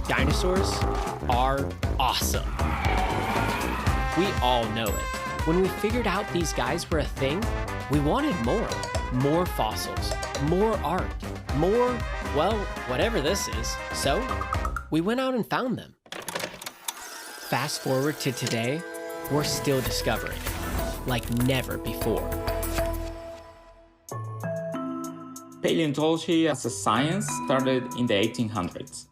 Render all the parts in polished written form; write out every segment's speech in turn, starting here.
Dinosaurs are awesome. We all know it. When we figured out these guys were a thing, we wanted more. More fossils, more art, more, well, whatever this is. So, we went out and found them. Fast forward to today, we're still discovering, like never before. Paleontology as a science started in the 1800s.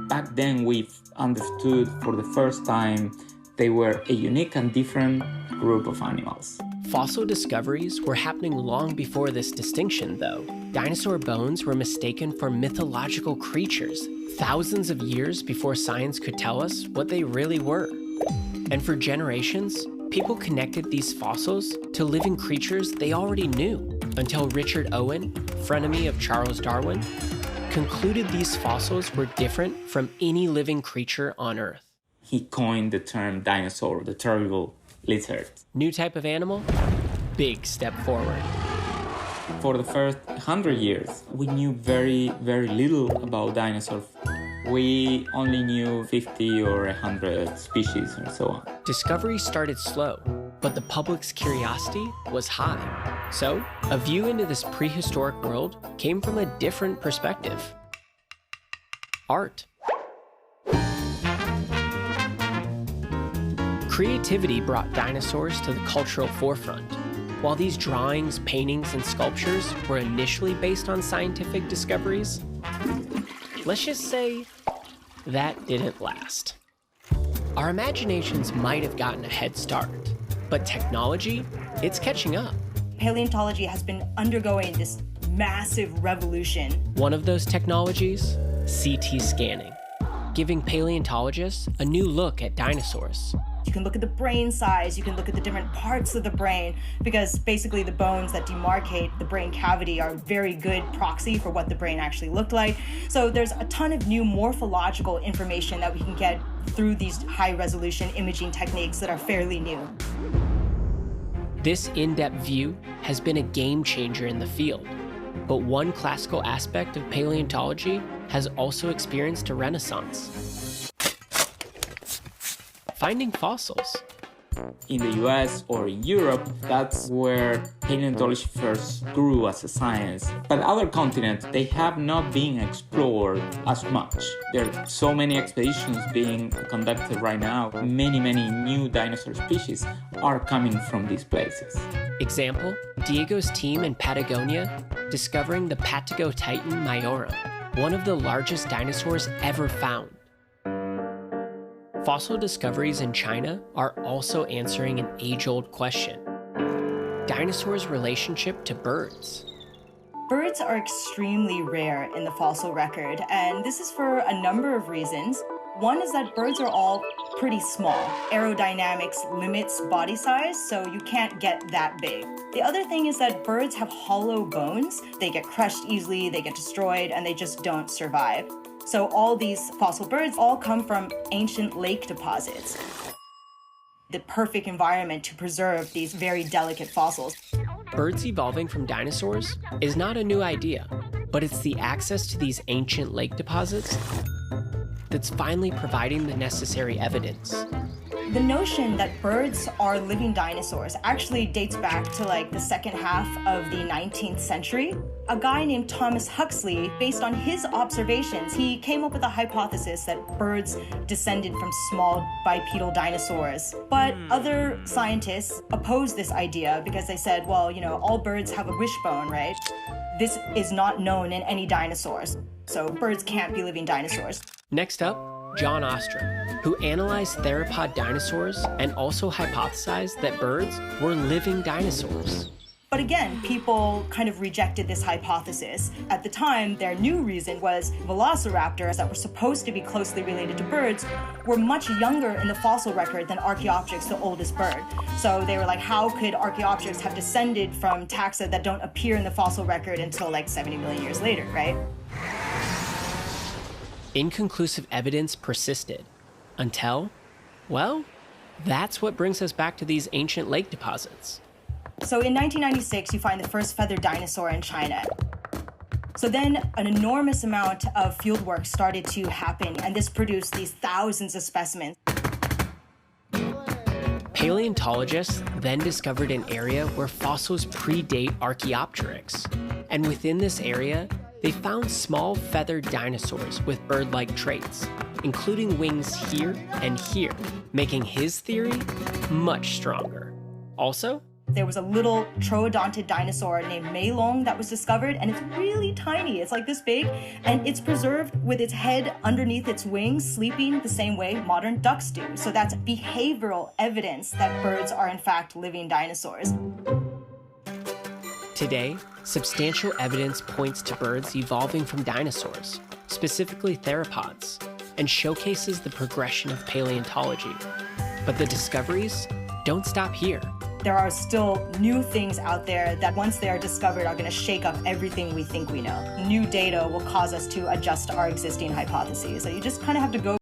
Back then, we understood for the first time they were a unique and different group of animals. Fossil discoveries were happening long before this distinction, though. Dinosaur bones were mistaken for mythological creatures, thousands of years before science could tell us what they really were. And for generations, people connected these fossils to living creatures they already knew, until Richard Owen, frenemy of Charles Darwin, concluded these fossils were different from any living creature on Earth. He coined the term dinosaur, the terrible lizard. New type of animal? Big step forward. For the first 100 years, we knew very, very little about dinosaurs. We only knew 50 or 100 species and so on. Discovery started slow, but the public's curiosity was high. So, a view into this prehistoric world came from a different perspective. Art. Creativity brought dinosaurs to the cultural forefront. While these drawings, paintings, and sculptures were initially based on scientific discoveries, let's just say that didn't last. Our imaginations might have gotten a head start, but technology, it's catching up. Paleontology has been undergoing this massive revolution. One of those technologies, CT scanning, giving paleontologists a new look at dinosaurs. You can look at the brain size, you can look at the different parts of the brain, because basically the bones that demarcate the brain cavity are a very good proxy for what the brain actually looked like. So there's a ton of new morphological information that we can get through these high-resolution imaging techniques that are fairly new. This in-depth view has been a game changer in the field, but one classical aspect of paleontology has also experienced a renaissance. Finding fossils. In the US or in Europe, that's where paleontology first grew as a science. But other continents, they have not been explored as much. There are so many expeditions being conducted right now. Many new dinosaur species are coming from these places. Example, Diego's team in Patagonia discovering the Patagotitan maiorum, one of the largest dinosaurs ever found. Fossil discoveries in China are also answering an age-old question: dinosaurs' relationship to birds. Birds are extremely rare in the fossil record, and this is for a number of reasons. One is that birds are all pretty small. Aerodynamics limits body size, so you can't get that big. The other thing is that birds have hollow bones. They get crushed easily, they get destroyed, and they just don't survive. So all these fossil birds all come from ancient lake deposits. The perfect environment to preserve these very delicate fossils. Birds evolving from dinosaurs is not a new idea, but it's the access to these ancient lake deposits that's finally providing the necessary evidence. The notion that birds are living dinosaurs actually dates back to like the second half of the 19th century. A guy named Thomas Huxley, based on his observations, he came up with a hypothesis that birds descended from small bipedal dinosaurs. But other scientists opposed this idea because they said, well, you know, all birds have a wishbone, right? This is not known in any dinosaurs, so birds can't be living dinosaurs. Next up, John Ostrom, who analyzed theropod dinosaurs and also hypothesized that birds were living dinosaurs. But again, people kind of rejected this hypothesis. At the time, their new reason was velociraptors that were supposed to be closely related to birds were much younger in the fossil record than Archaeopteryx, the oldest bird. So they were like, how could Archaeopteryx have descended from taxa that don't appear in the fossil record until like 70 million years later, right? Inconclusive evidence persisted until, well, that's what brings us back to these ancient lake deposits. So in 1996, you find the first feathered dinosaur in China. So then an enormous amount of fieldwork started to happen, and this produced these thousands of specimens. Paleontologists then discovered an area where fossils predate Archaeopteryx. And within this area, they found small feathered dinosaurs with bird-like traits, including wings here and here, making his theory much stronger. Also, there was a little troodontid dinosaur named Meilong that was discovered, and it's really tiny. It's like this big, and it's preserved with its head underneath its wings, sleeping the same way modern ducks do. So that's behavioral evidence that birds are in fact living dinosaurs. Today, substantial evidence points to birds evolving from dinosaurs, specifically theropods, and showcases the progression of paleontology. But the discoveries don't stop here. There are still new things out there that once they are discovered are going to shake up everything we think we know. New data will cause us to adjust our existing hypotheses. So you just kind of have to go